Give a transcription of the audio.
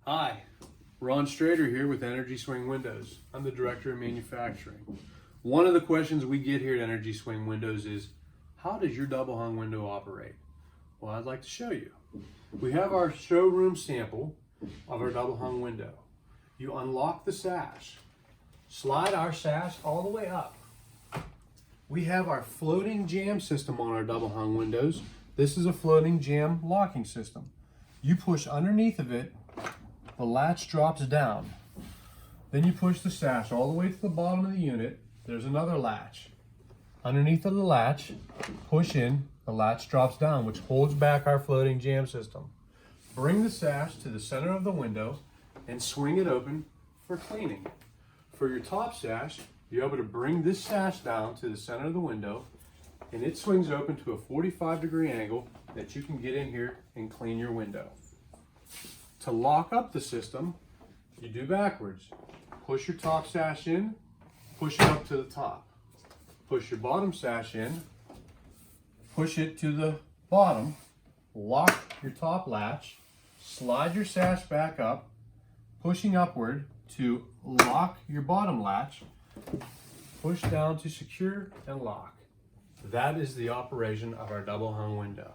Hi, Ron Strader here with Energy Swing Windows. I'm the Director of Manufacturing. One of the questions we get here at Energy Swing Windows is, how does your double hung window operate? Well, I'd like to show you. We have our showroom sample of our double hung window. You unlock the sash, slide our sash all the way up. We have our floating jam system on our double hung windows. This is a floating jam locking system. You push underneath of it, the latch drops down. Then you push the sash all the way to the bottom of the unit. There's another latch. Underneath of the latch, push in, the latch drops down, which holds back our floating jam system. Bring the sash to the center of the window and swing it open for cleaning. For your top sash, you're able to bring this sash down to the center of the window and it swings open to a 45-degree angle that you can get in here and clean your window. To lock up the system, you do backwards. Push your top sash in, push it up to the top. Push your bottom sash in, push it to the bottom, lock your top latch, slide your sash back up, pushing upward to lock your bottom latch, push down to secure and lock. That is the operation of our double hung window.